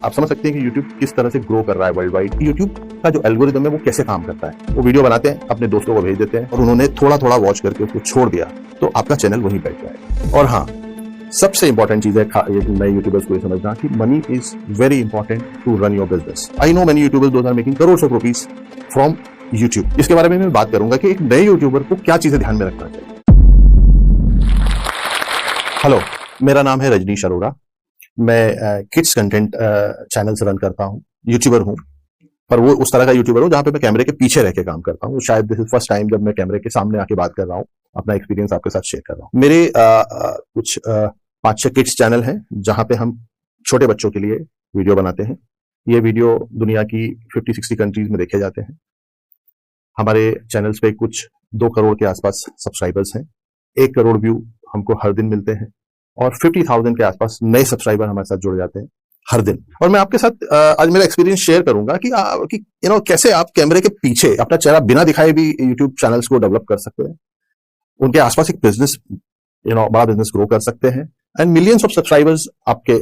आप समझ सकते हैं कि यूट्यूब किस तरह से ग्रो कर रहा है वर्ल्ड वाइड। यूट्यूब का जो एल्गोरिदम है वो कैसे काम करता है। वो वीडियो बनाते हैं, अपने दोस्तों को भेज देते हैं और उन्होंने थोड़ा थोड़ा वॉच करके उसको छोड़ दिया तो आपका चैनल वहीं बैठ जाएगा। और हाँ, सबसे इंपॉर्टेंट चीज है नए यूट्यूबर्स को ये समझना कि money is very important to run your business. I know many YouTubers those are making crore of rupees from YouTube. इसके बारे में मैं बात करूंगा कि एक नए यूट्यूबर को क्या चीजें ध्यान में रखना चाहिए। हेलो, मेरा नाम है रजनीश अरोड़ा। मैं किड्स कंटेंट चैनल्स रन करता हूँ, यूट्यूबर हूँ। पर वो उस तरह का यूट्यूबर हूँ जहाँ पे मैं कैमरे के पीछे रह के काम करता हूँ। शायद दिस इज फर्स्ट टाइम जब मैं कैमरे के सामने आके बात कर रहा हूँ, अपना एक्सपीरियंस आपके साथ शेयर कर रहा हूँ। मेरे कुछ 5-6 किड्स चैनल हैं जहाँ पे हम छोटे बच्चों के लिए वीडियो बनाते हैं। ये वीडियो दुनिया की 50-60 कंट्रीज में देखे जाते हैं। हमारे चैनल्स पे कुछ 2 करोड़ के आसपास सब्सक्राइबर्स हैं। 1 करोड़ व्यू हमको हर दिन मिलते हैं और 50,000 के आसपास नए सब्सक्राइबर हमारे साथ जुड़ जाते हैं हर दिन। और मैं आपके साथ आज मेरा एक्सपीरियंस शेयर करूंगा कि कैसे आप कैमरे के पीछे अपना चेहरा बिना दिखाए भी यूट्यूब चैनल्स को डेवलप कर सकते हैं, उनके आसपास एक बिजनेस बड़ा बिजनेस ग्रो कर सकते हैं एंड मिलियंस ऑफ सब्सक्राइबर्स आपके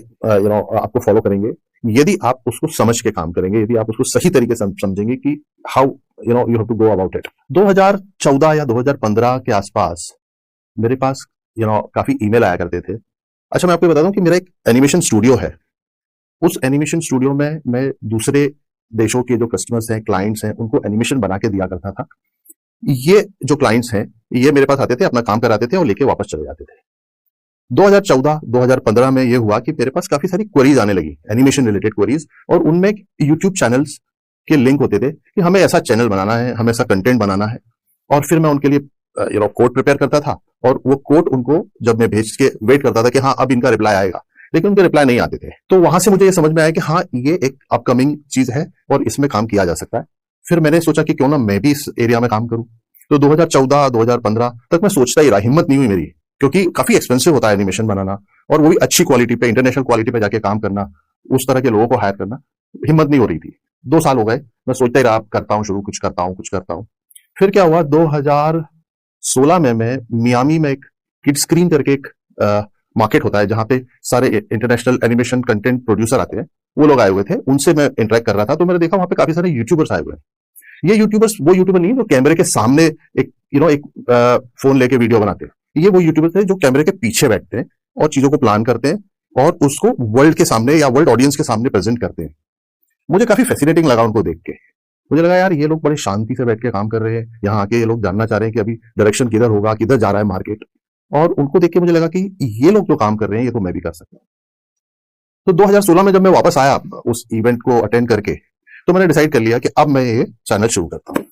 आपको फॉलो करेंगे यदि आप उसको समझ के काम करेंगे, यदि आप उसको सही तरीके से समझेंगे कि how you have to go about it. 2014 या 2015 के आसपास मेरे पास काफी ईमेल आया करते थे। अच्छा, मैं आपको बता दूं कि मेरा एक एनिमेशन स्टूडियो है। उस एनिमेशन स्टूडियो में मैं दूसरे देशों के जो कस्टमर्स हैं, क्लाइंट्स हैं, उनको एनिमेशन बना के दिया करता था। ये जो क्लाइंट्स हैं, ये मेरे पास आते थे, अपना काम कराते थे और लेके वापस चले जाते थे। 2014-2015 में ये हुआ कि मेरे पास काफी सारी क्वेरीज आने लगी, एनिमेशन रिलेटेड क्वेरीज, और उनमें यूट्यूब चैनल्स के लिंक होते थे कि हमें ऐसा चैनल बनाना है, हमें ऐसा कंटेंट बनाना है। और फिर मैं उनके लिए कोड प्रिपेयर करता था और वो कोड उनको जब मैं भेज के वेट करता था कि हाँ अब इनका रिप्लाई आएगा, लेकिन उनके रिप्लाई नहीं आते थे। तो वहां से मुझे ये समझ में आया कि हाँ, ये एक अपकमिंग चीज है और इसमें काम किया जा सकता है। फिर मैंने सोचा कि क्यों ना मैं भी इस एरिया में काम करूं। तो 2014-2015 तक मैं सोचता ही रहा, हिम्मत नहीं हुई मेरी, क्योंकि काफी एक्सपेंसिव होता है एनिमेशन बनाना और वो भी अच्छी क्वालिटी पे, इंटरनेशनल क्वालिटी पे जाके काम करना, उस तरह के लोगों को हायर करना, हिम्मत नहीं हो रही थी। 2 साल हो गए, मैं सोचता ही रहा करता हूँ शुरू, कुछ करता हूँ। फिर क्या हुआ, 2016 में मैं मियामी में एक किड स्क्रीन करके एक मार्केट होता है जहां पे सारे इंटरनेशनल एनिमेशन कंटेंट प्रोड्यूसर आते हैं, वो लोग आए हुए थे, उनसे मैं इंटरेक्ट कर रहा था। तो मैंने देखा वहां पे काफी सारे यूट्यूबर्स आए हुए हैं। ये यूट्यूबर्स वो यूट्यूबर नहीं जो कैमरे के सामने एक फोन लेके वीडियो बनाते हैं। ये वो यूट्यूबर्स हैं जो कैमरे के पीछे बैठते हैं और चीजों को प्लान करते हैं और उसको वर्ल्ड के सामने या वर्ल्ड ऑडियंस के सामने प्रेजेंट करते हैं। मुझे काफी फैसिनेटिंग लगा उनको देख के। मुझे लगा यार, ये लोग बड़े शांति से बैठ के काम कर रहे हैं, यहाँ आके ये लोग जानना चाह रहे हैं कि अभी डायरेक्शन किधर होगा, किधर जा रहा है मार्केट। और उनको देख के मुझे लगा कि ये लोग जो काम कर रहे हैं ये तो मैं भी कर सकता हूँ। तो 2016 में जब मैं वापस आया उस इवेंट को अटेंड करके, तो मैंने डिसाइड कर लिया कि अब मैं ये चैनल शुरू करता हूँ।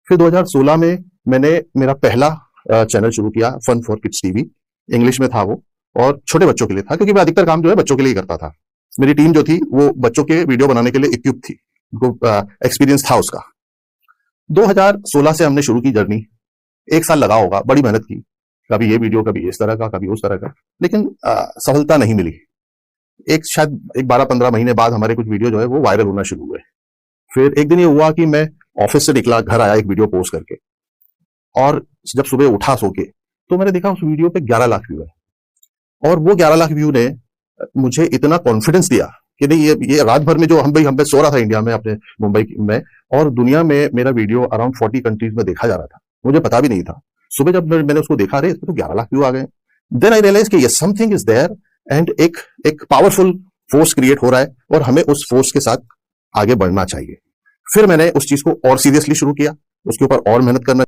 फिर 2016 में मैंने मेरा पहला चैनल शुरू किया, fun for kids TV. English में था वो और छोटे बच्चों के लिए था, क्योंकि मैं अधिकतर काम जो है बच्चों के लिए ही करता था। मेरी टीम जो थी वो बच्चों के वीडियो बनाने के लिए इक्विप थी, उनको एक्सपीरियंस था उसका। 2016 से हमने शुरू की जर्नी। 1 साल लगा होगा, बड़ी मेहनत की, कभी ये वीडियो, कभी इस तरह का, कभी उस तरह का, लेकिन सफलता नहीं मिली। शायद 12-15 महीने बाद हमारे कुछ वीडियो जो है वो वायरल होना शुरू हुए। फिर एक दिन ये हुआ कि मैं ऑफिस से निकला, घर आया एक वीडियो पोस्ट करके, और जब सुबह उठा सो के, तो मैंने देखा उस वीडियो पे 11 लाख व्यू है। और वो 11 लाख व्यू ने मुझे इतना कॉन्फिडेंस दिया कि नहीं, ये रात भर में जो हम पे सो रहा था इंडिया में, अपने मुंबई में, और दुनिया में मेरा वीडियो अराउंड 40 कंट्रीज में देखा जा रहा था, मुझे पता भी नहीं था। सुबह जब मैंने उसको देखा, रे इसमें तो 11 लाख व्यू आ गए। देन आई रियलाइज कि yes, something is there and एक पावरफुल फोर्स क्रिएट हो रहा है और हमें उस फोर्स के साथ आगे बढ़ना चाहिए। फिर मैंने उस चीज को और सीरियसली शुरू किया, उसके ऊपर और मेहनत करना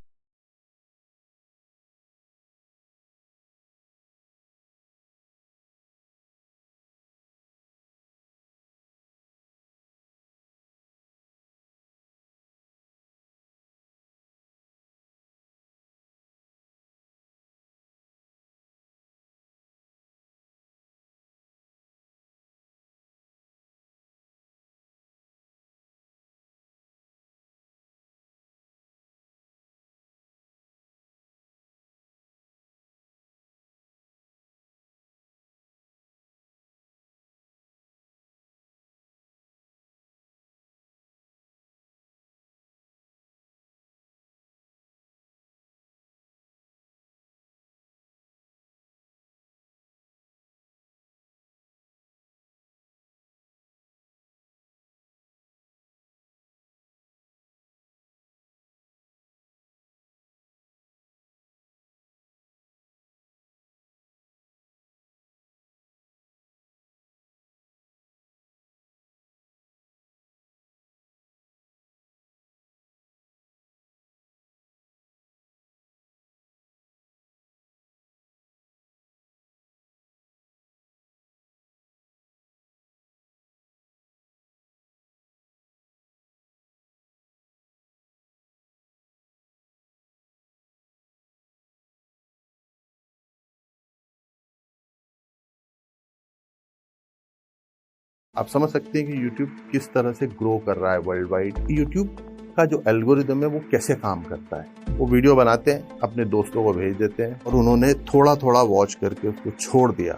आप समझ सकते हैं कि YouTube किस तरह से ग्रो कर रहा है वर्ल्ड वाइड। YouTube का जो एल्गोरिदम है वो कैसे काम करता है। वो वीडियो बनाते हैं, अपने दोस्तों को भेज देते हैं और उन्होंने थोड़ा थोड़ा वॉच करके उसको छोड़ दिया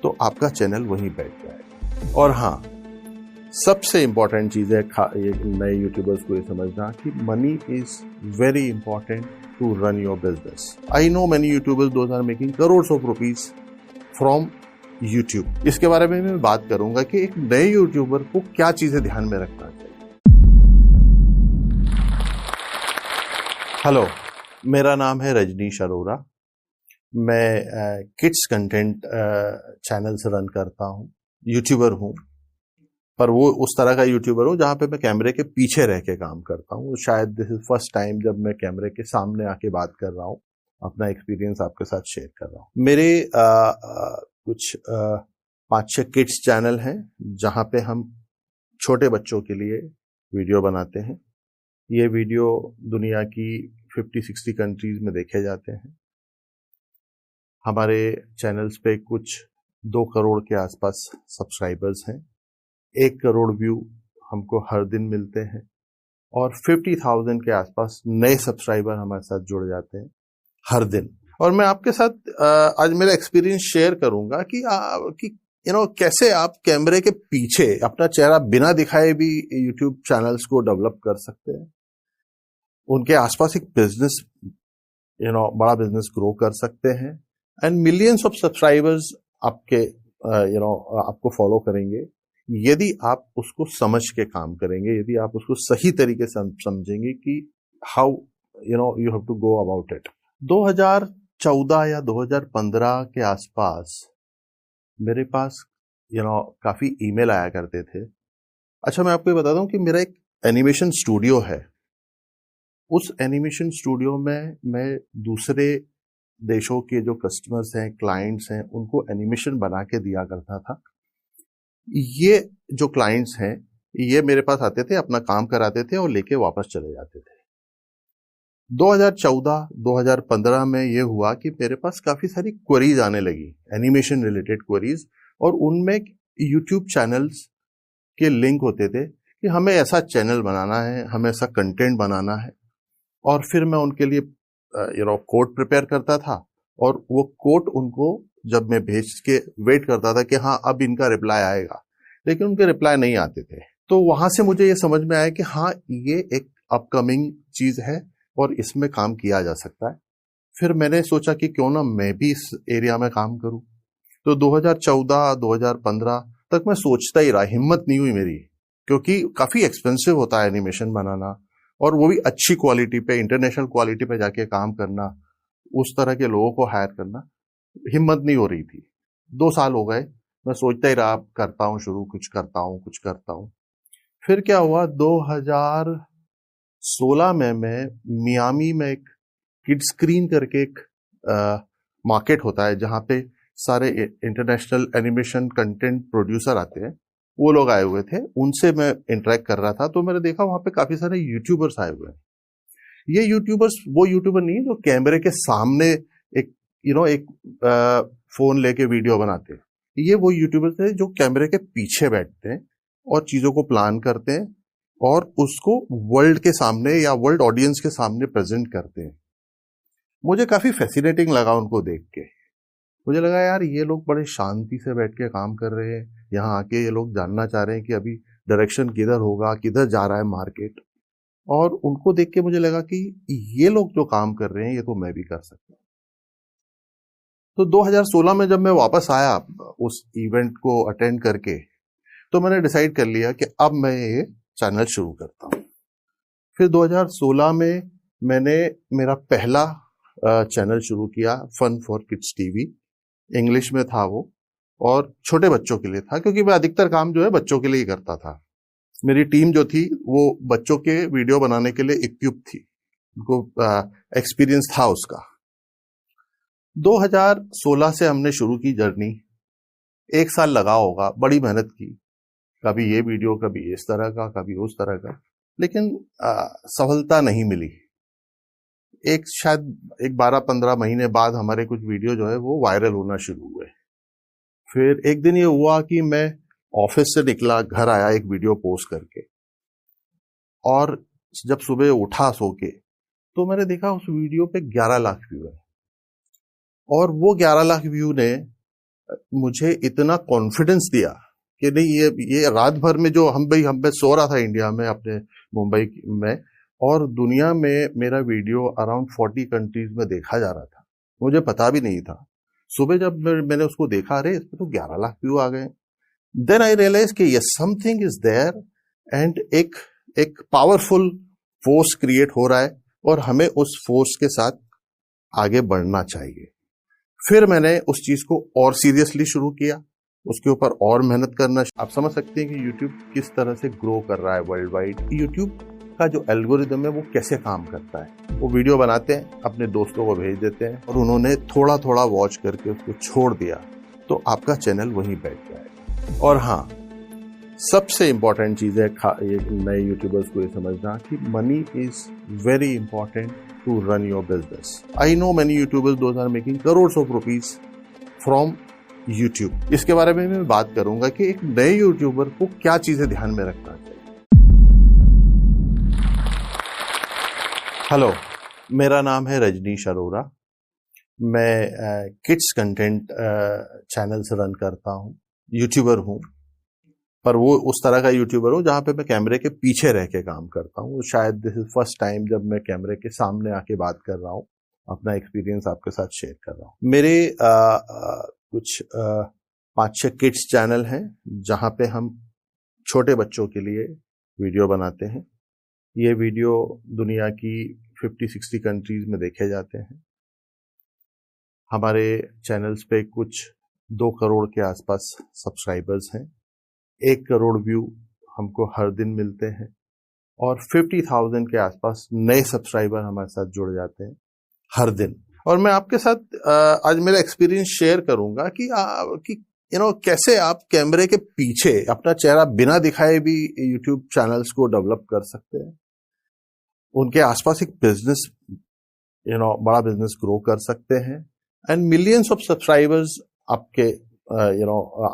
तो आपका चैनल वहीं बैठ जाएगा। और हाँ, सबसे इंपॉर्टेंट चीज़ है नए यूट्यूबर्स को ये समझना कि money is very important to run your business. I know many YouTubers those are making crores of rupees from YouTube. इसके बारे में मैं बात करूंगा कि एक नए यूट्यूबर को क्या चीजें ध्यान में रखना चाहिए। हेलो, मेरा नाम है रजनीश अरोरा। मैं किड्स कंटेंट चैनल्स रन करता हूं, यूट्यूबर हूं, पर वो उस तरह का यूट्यूबर हूं जहां पे मैं कैमरे के पीछे रह के काम करता हूं। शायद दिस इज फर्स्ट टाइम जब मैं कैमरे के सामने आके बात कर रहा हूं, अपना एक्सपीरियंस आपके साथ शेयर कर रहा हूं। मेरे कुछ 5-6 किड्स चैनल हैं जहां पे हम छोटे बच्चों के लिए वीडियो बनाते हैं। ये वीडियो दुनिया की 50-60 कंट्रीज में देखे जाते हैं। हमारे चैनल्स पे कुछ 2 करोड़ के आसपास सब्सक्राइबर्स हैं। 1 करोड़ व्यू हमको हर दिन मिलते हैं और 50,000 के आसपास नए सब्सक्राइबर हमारे साथ जुड़ जाते हैं हर दिन। और मैं आपके साथ आज मेरा एक्सपीरियंस शेयर करूंगा कि कैसे आप कैमरे के पीछे अपना चेहरा बिना दिखाए भी यूट्यूब चैनल्स को डेवलप कर सकते हैं, उनके आसपास एक बिजनेस बड़ा बिजनेस ग्रो कर सकते हैं एंड मिलियंस ऑफ सब्सक्राइबर्स आपके आपको फॉलो करेंगे यदि आप उसको समझ के काम करेंगे, यदि आप उसको सही तरीके से समझेंगे कि how you have to go about it. 2014 या 2015 के आसपास मेरे पास काफी ईमेल आया करते थे। अच्छा, मैं आपको ये बता दूं कि मेरा एक एनिमेशन स्टूडियो है। उस एनिमेशन स्टूडियो में मैं दूसरे देशों के जो कस्टमर्स हैं, क्लाइंट्स हैं, उनको एनिमेशन बना के दिया करता था। ये जो क्लाइंट्स हैं ये मेरे पास आते थे, अपना काम कराते थे और लेके वापस चले जाते थे। 2014-2015 में ये हुआ कि मेरे पास काफी सारी क्वेरीज आने लगी, एनिमेशन रिलेटेड क्वेरीज, और उनमें यूट्यूब चैनल्स के लिंक होते थे कि हमें ऐसा चैनल बनाना है, हमें ऐसा कंटेंट बनाना है। और फिर मैं उनके लिए कोड प्रिपेयर करता था और वो कोड उनको जब मैं भेज के वेट करता था कि हाँ अब इनका रिप्लाई आएगा, लेकिन उनके रिप्लाई नहीं आते थे। तो वहां से मुझे ये समझ में आया कि हाँ ये एक अपकमिंग चीज है और इसमें काम किया जा सकता है। फिर मैंने सोचा कि क्यों ना मैं भी इस एरिया में काम करूं। तो 2014-2015 तक मैं सोचता ही रहा, हिम्मत नहीं हुई मेरी, क्योंकि काफी एक्सपेंसिव होता है एनिमेशन बनाना और वो भी अच्छी क्वालिटी पे, इंटरनेशनल क्वालिटी पे जाके काम करना, उस तरह के लोगों को हायर करना, हिम्मत नहीं हो रही थी। 2 साल हो गए, मैं सोचता ही रहा, करता हूँ शुरू, कुछ करता हूँ। फिर क्या हुआ, 2016 में मैं मियामी में एक किड स्क्रीन करके एक मार्केट होता है जहां पे सारे इंटरनेशनल एनिमेशन कंटेंट प्रोड्यूसर आते हैं, वो लोग आए हुए थे, उनसे मैं इंटरेक्ट कर रहा था। तो मैंने देखा वहां पे काफी सारे यूट्यूबर्स आए हुए हैं। ये यूट्यूबर्स वो यूट्यूबर नहीं है जो कैमरे के सामने एक फोन लेके वीडियो बनाते हैं। ये वो यूट्यूबर्स हैं जो कैमरे के पीछे बैठते हैं और चीजों को प्लान करते हैं और उसको वर्ल्ड के सामने या वर्ल्ड ऑडियंस के सामने प्रेजेंट करते हैं। मुझे काफी फैसिनेटिंग लगा उनको देख के। मुझे लगा यार ये लोग बड़े शांति से बैठ के काम कर रहे हैं, यहाँ आके ये लोग जानना चाह रहे हैं कि अभी डायरेक्शन किधर होगा, किधर जा रहा है मार्केट। और उनको देख के मुझे लगा कि ये लोग जो काम कर रहे हैं ये तो मैं भी कर सकता हूँ। तो 2016 में जब मैं वापस आया उस इवेंट को अटेंड करके, तो मैंने डिसाइड कर लिया कि अब मैं ये चैनल शुरू करता हूँ। फिर 2016 में मैंने मेरा पहला चैनल शुरू किया, fun for kids TV. English में था वो और छोटे बच्चों के लिए था, क्योंकि मैं अधिकतर काम जो है बच्चों के लिए ही करता था। मेरी टीम जो थी वो बच्चों के वीडियो बनाने के लिए इक्विप थी, उनको एक्सपीरियंस था उसका। 2016 से हमने शुरू की जर्नी। 1 साल लगा होगा, बड़ी मेहनत की, कभी ये वीडियो, कभी इस तरह का, कभी उस तरह का, लेकिन सफलता नहीं मिली। शायद 12-15 महीने बाद हमारे कुछ वीडियो जो है वो वायरल होना शुरू हुए। फिर एक दिन ये हुआ कि मैं ऑफिस से निकला, घर आया एक वीडियो पोस्ट करके, और जब सुबह उठा सो के तो मैंने देखा उस वीडियो पे 11 लाख व्यू है। और वो 11 लाख व्यू ने मुझे इतना कॉन्फिडेंस दिया कि नहीं, ये रात भर में जो हम मैं सो रहा था इंडिया में अपने मुंबई में, और दुनिया में मेरा वीडियो अराउंड 40 कंट्रीज में देखा जा रहा था, मुझे पता भी नहीं था। सुबह जब मैंने उसको देखा, अरे इसमें तो 11 लाख व्यू आ गए। देन आई रियलाइज कि yes, something is there, and एक पावरफुल फोर्स क्रिएट हो रहा है और हमें उस फोर्स के साथ आगे बढ़ना चाहिए। फिर मैंने उस चीज को और सीरियसली शुरू किया, उसके ऊपर और मेहनत करना। आप समझ सकते हैं कि YouTube किस तरह से ग्रो कर रहा है वर्ल्ड वाइड। YouTube का जो एल्गोरिदम है वो कैसे काम करता है। वो वीडियो बनाते हैं, अपने दोस्तों को भेज देते हैं, और उन्होंने थोड़ा थोड़ा वॉच करके उसको छोड़ दिया तो आपका चैनल वहीं बैठ जाएगा। और हाँ, सबसे इंपॉर्टेंट चीज है ये नए यूट्यूबर्स को ये समझना कि money is very important to run your business. I know many YouTubers those are making crores of rupees from YouTube. इसके बारे में मैं बात करूंगा कि एक नए यूट्यूबर को क्या चीजें ध्यान में रखना चाहिए। हेलो, मेरा नाम है रजनीश अरोरा। मैं किड्स कंटेंट चैनल्स रन करता हूँ, यूट्यूबर हूँ, पर वो उस तरह का यूट्यूबर हूँ जहाँ पे मैं कैमरे के पीछे रह के काम करता हूँ। शायद दिस इज फर्स्ट टाइम जब मैं कैमरे के सामने आके बात कर रहा हूँ, अपना एक्सपीरियंस आपके साथ शेयर कर रहा हूँ। मेरे कुछ 5-6 किड्स चैनल हैं जहाँ पे हम छोटे बच्चों के लिए वीडियो बनाते हैं। ये वीडियो दुनिया की 50-60 कंट्रीज में देखे जाते हैं। हमारे चैनल्स पे कुछ 2 करोड़ के आसपास सब्सक्राइबर्स हैं। 1 करोड़ व्यू हमको हर दिन मिलते हैं, और 50,000 के आसपास नए सब्सक्राइबर हमारे साथ जुड़ जाते हैं हर दिन। और मैं आपके साथ आज मेरा एक्सपीरियंस शेयर करूंगा कि कैसे आप कैमरे के पीछे अपना चेहरा बिना दिखाए भी यूट्यूब चैनल्स को डेवलप कर सकते हैं, उनके आसपास एक बिजनेस बड़ा बिजनेस ग्रो कर सकते हैं, एंड मिलियंस ऑफ सब्सक्राइबर्स आपके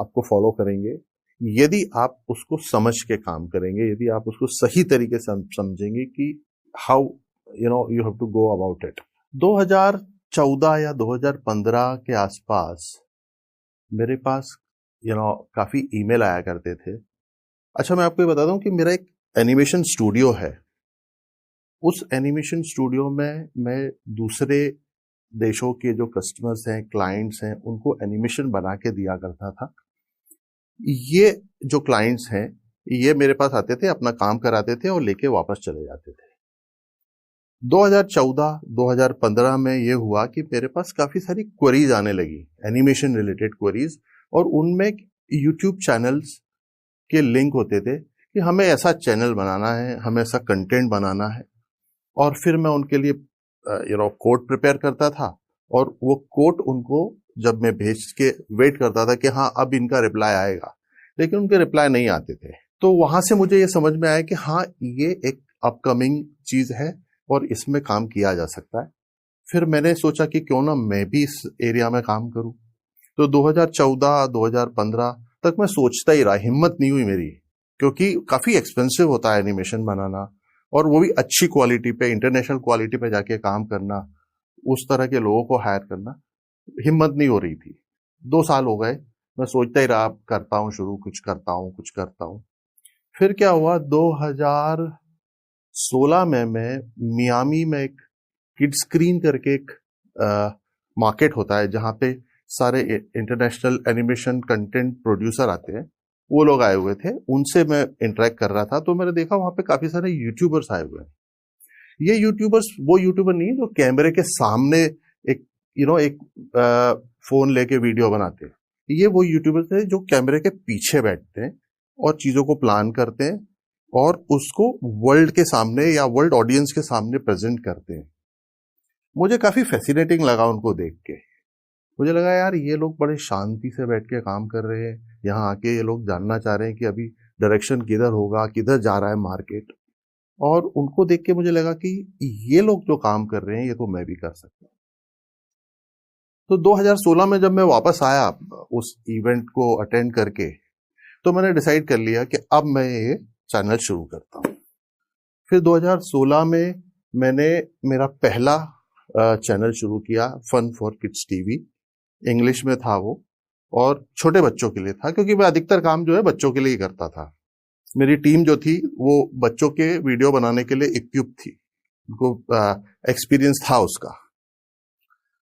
आपको फॉलो करेंगे यदि आप उसको समझ के काम करेंगे, यदि आप उसको सही तरीके से समझेंगे कि how you have to go about it. 2014 या 2015 के आसपास मेरे पास काफी ईमेल आया करते थे। अच्छा, मैं आपको ये बता दूं कि मेरा एक एनिमेशन स्टूडियो है। उस एनिमेशन स्टूडियो में मैं दूसरे देशों के जो कस्टमर्स हैं, क्लाइंट्स हैं, उनको एनिमेशन बना के दिया करता था। ये जो क्लाइंट्स हैं, ये मेरे पास आते थे, अपना काम कराते थे और लेके वापस चले जाते थे। 2014-2015 में ये हुआ कि मेरे पास काफी सारी क्वेरीज आने लगी, एनिमेशन रिलेटेड क्वेरीज, और उनमें यूट्यूब चैनल्स के लिंक होते थे कि हमें ऐसा चैनल बनाना है, हमें ऐसा कंटेंट बनाना है। और फिर मैं उनके लिए कोड प्रिपेयर करता था, और वो कोड उनको जब मैं भेज के वेट करता था कि हाँ अब इनका रिप्लाई आएगा, लेकिन उनके रिप्लाई नहीं आते थे। तो वहां से मुझे ये समझ में आया कि हाँ, ये एक अपकमिंग चीज है और इसमें काम किया जा सकता है। फिर मैंने सोचा कि क्यों ना मैं भी इस एरिया में काम करूं। तो 2014-2015 तक मैं सोचता ही रहा, हिम्मत नहीं हुई मेरी, क्योंकि काफी एक्सपेंसिव होता है एनिमेशन बनाना, और वो भी अच्छी क्वालिटी पे, इंटरनेशनल क्वालिटी पे जाके काम करना, उस तरह के लोगों को हायर करना, हिम्मत नहीं हो रही थी। 2 साल हो गए, मैं सोचता ही रहा, करता हूँ शुरू, कुछ करता हूँ। फिर क्या हुआ, 2016 में मैं मियामी में एक किड स्क्रीन करके एक मार्केट होता है जहाँ पे सारे इंटरनेशनल एनिमेशन कंटेंट प्रोड्यूसर आते हैं, वो लोग आए हुए थे, उनसे मैं इंटरेक्ट कर रहा था। तो मैंने देखा वहां पे काफी सारे यूट्यूबर्स आए हुए हैं। ये यूट्यूबर्स वो यूट्यूबर नहीं है जो कैमरे के सामने एक फोन लेके वीडियो बनाते हैं। ये वो यूट्यूबर्स हैं जो कैमरे के पीछे बैठते हैं और चीजों को प्लान करते हैं और उसको वर्ल्ड के सामने या वर्ल्ड ऑडियंस के सामने प्रेजेंट करते हैं। मुझे काफी फैसिनेटिंग लगा उनको देख के। मुझे लगा यार, ये लोग बड़े शांति से बैठ के काम कर रहे हैं, यहाँ आके ये लोग जानना चाह रहे हैं कि अभी डायरेक्शन किधर होगा, किधर जा रहा है मार्केट। और उनको देख के मुझे लगा कि ये लोग जो काम कर रहे हैं ये तो मैं भी कर सकता हूँ। तो 2016 में जब मैं वापस आया उस इवेंट को अटेंड करके, तो मैंने डिसाइड कर लिया कि अब मैं ये चैनल शुरू करता हूँ। फिर 2016 में मैंने मेरा पहला चैनल शुरू किया, fun for kids TV. English में था वो और छोटे बच्चों के लिए था, क्योंकि मैं अधिकतर काम जो है बच्चों के लिए ही करता था। मेरी टीम जो थी वो बच्चों के वीडियो बनाने के लिए इक्विप थी, उनको एक्सपीरियंस था उसका।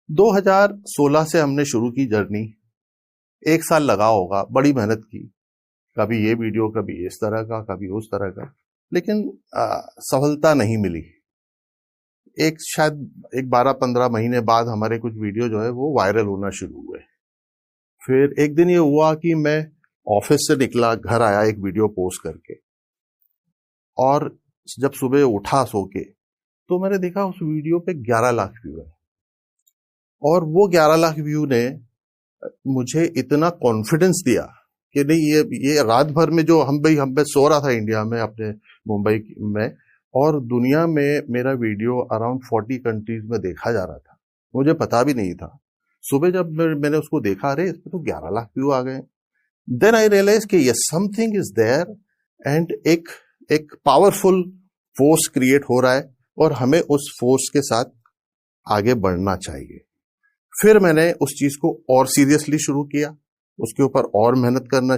2016 से हमने शुरू की जर्नी। 1 साल लगा होगा, बड़ी मेहनत की, कभी ये वीडियो, कभी इस तरह का, कभी उस तरह का, लेकिन सफलता नहीं मिली। शायद 12-15 महीने बाद हमारे कुछ वीडियो जो है वो वायरल होना शुरू हुए। फिर एक दिन ये हुआ कि मैं ऑफिस से निकला, घर आया एक वीडियो पोस्ट करके, और जब सुबह उठा सो के तो मैंने देखा उस वीडियो पे 11 लाख व्यू है। और वो 11 लाख व्यू ने मुझे इतना कॉन्फिडेंस दिया कि नहीं, ये रात भर में जो हम सो रहा था इंडिया में, अपने मुंबई में, और दुनिया में मेरा वीडियो अराउंड 40 कंट्रीज में देखा जा रहा था, मुझे पता भी नहीं था। सुबह जब मैंने उसको देखा, अरे इसमें तो 11 लाख व्यू आ गए। देन आई रियलाइज कि yes, something is there, and एक पावरफुल फोर्स क्रिएट हो रहा है और हमें उस फोर्स के साथ आगे बढ़ना चाहिए। फिर मैंने उस चीज को और सीरियसली शुरू किया, उसके ऊपर और मेहनत करना